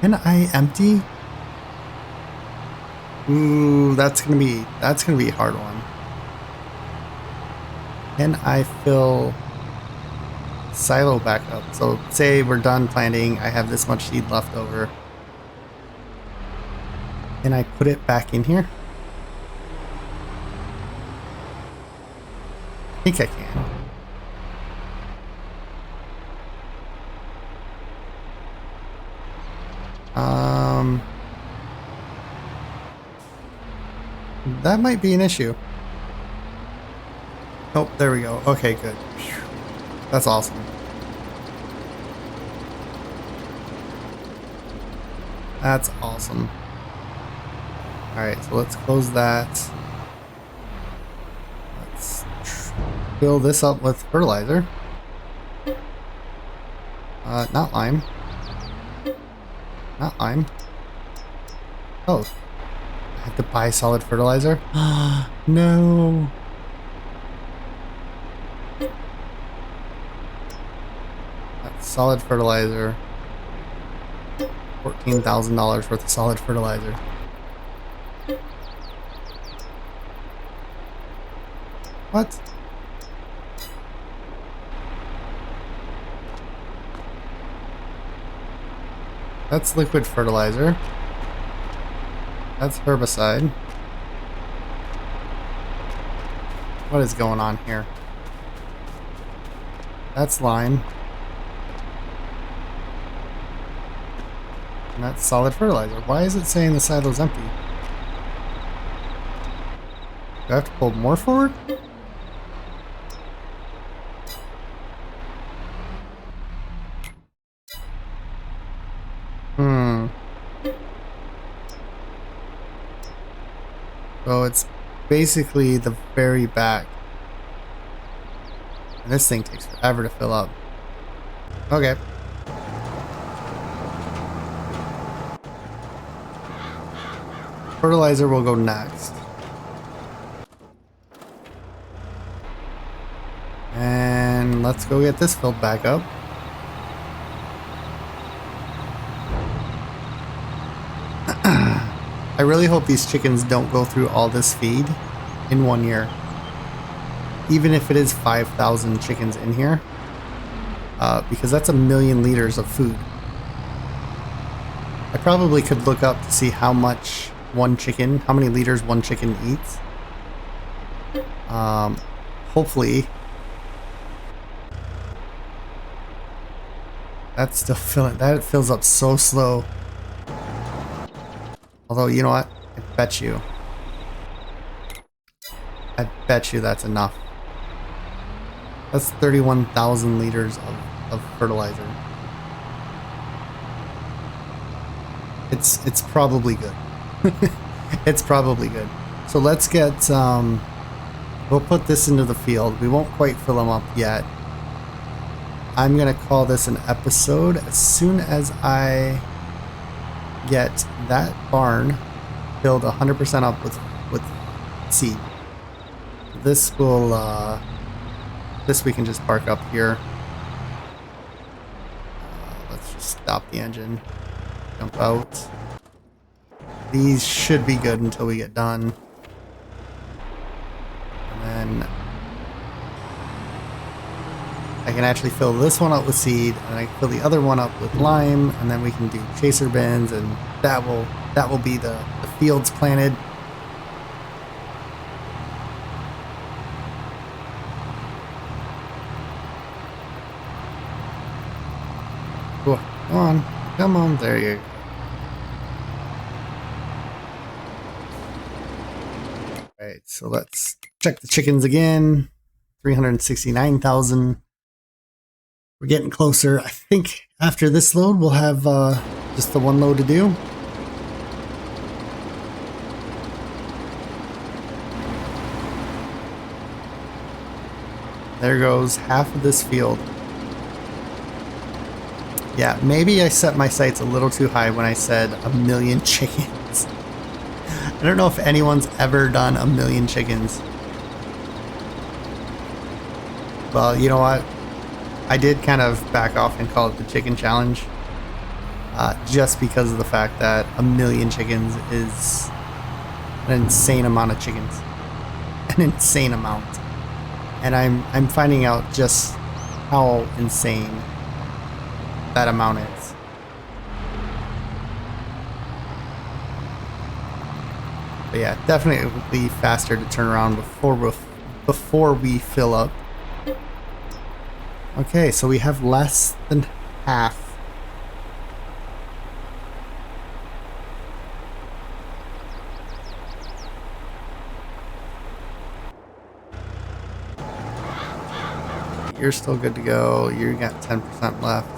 Can I empty? Ooh, that's gonna be a hard one. Can I fill silo back up? So say we're done planting, I have this much seed left over. Can I put it back in here? I think I can. That might be an issue. Oh, there we go. Okay, good. That's awesome. That's awesome. Alright, so let's close that. Let's fill this up with fertilizer. Not lime. Not lime. Oh. I have to buy solid fertilizer? No. That's solid fertilizer. $14,000 worth of solid fertilizer. What? That's liquid fertilizer. That's herbicide. What is going on here? That's lime. And that's solid fertilizer. Why is it saying the silo's empty? Do I have to pull more forward? So it's basically the very back. And this thing takes forever to fill up. Okay. Fertilizer will go next. And let's go get this filled back up. I really hope these chickens don't go through all this feed in 1 year. Even if it is 5,000 chickens in here. Because that's 1,000,000 liters of food. I probably could look up to see how much how many liters one chicken eats. Hopefully. That's still filling. That fills up so slow. Although, you know what? I bet you that's enough. That's 31,000 liters of fertilizer. It's probably good. It's probably good. So let's get, we'll put this into the field. We won't quite fill them up yet. I'm going to call this an episode as soon as I get that barn filled 100% up with seed. This will, this we can just park up here. Let's just stop the engine. Jump out. These should be good until we get done. And then I can actually fill this one up with seed, and I can fill the other one up with lime, and then we can do chaser bins, and that will be the fields planted. Cool. Come on, there you go. Alright, so let's check the chickens again. 369,000. We're getting closer. I think after this load, we'll have just the one load to do. There goes half of this field. Yeah, maybe I set my sights a little too high when I said 1,000,000 chickens. I don't know if anyone's ever done 1,000,000 chickens. Well, you know what? I did kind of back off and call it the chicken challenge. Just because of the fact that 1,000,000 chickens is an insane amount of chickens. An insane amount. And I'm finding out just how insane that amount is. But yeah, definitely faster to turn around before we fill up. Okay, so we have less than half. You're still good to go. You got 10% left.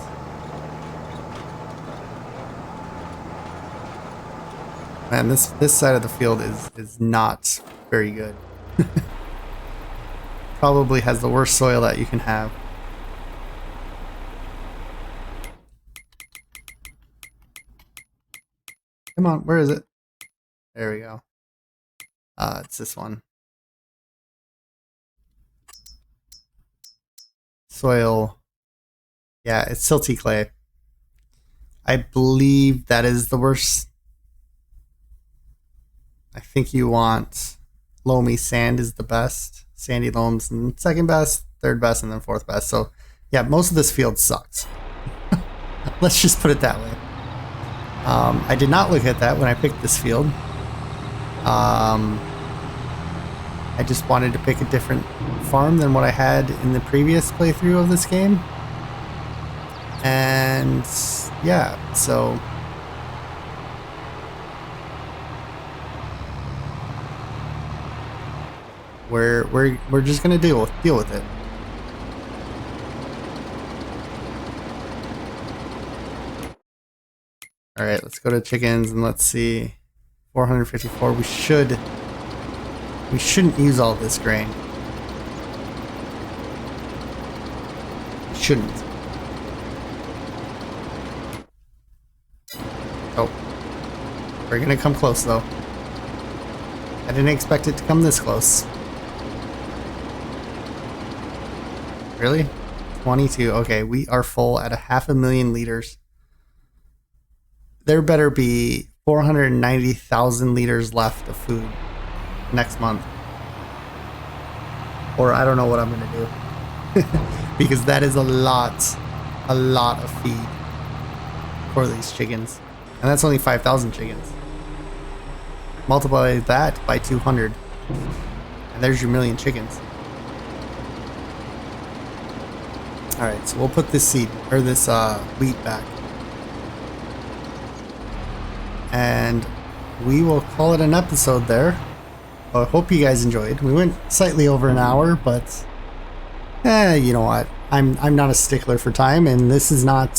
Man, this side of the field is not very good. Probably has the worst soil that you can have. Come on, where is it? There we go. It's this one. Soil. Yeah, it's silty clay. I believe that is the worst. I think you want loamy sand is the best. Sandy loam's second best, third best, and then fourth best. So yeah, most of this field sucks. Let's just put it that way. I did not look at that when I picked this field. I just wanted to pick a different farm than what I had in the previous playthrough of this game. And yeah, so we're just gonna deal with it. All right, let's go to chickens and let's see. 454. We shouldn't use all this grain. Shouldn't. Oh, we're gonna come close though. I didn't expect it to come this close. Really? 22. Okay, we are full at 500,000 liters. There better be 490,000 liters left of food next month. Or I don't know what I'm gonna do. Because that is a lot of feed for these chickens. And that's only 5,000 chickens. Multiply that by 200. And there's your million chickens. Alright, so we'll put this seed, or this wheat back. And we will call it an episode there. I hope you guys enjoyed. We went slightly over an hour, but you know what? I'm not a stickler for time, and this is not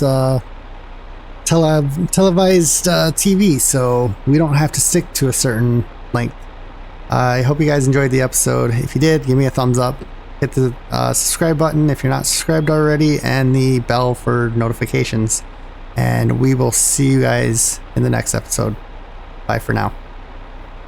televised TV, so we don't have to stick to a certain length. I hope you guys enjoyed the episode. If you did, give me a thumbs up. Hit the subscribe button if you're not subscribed already, and the bell for notifications. And we will see you guys in the next episode. Bye for now.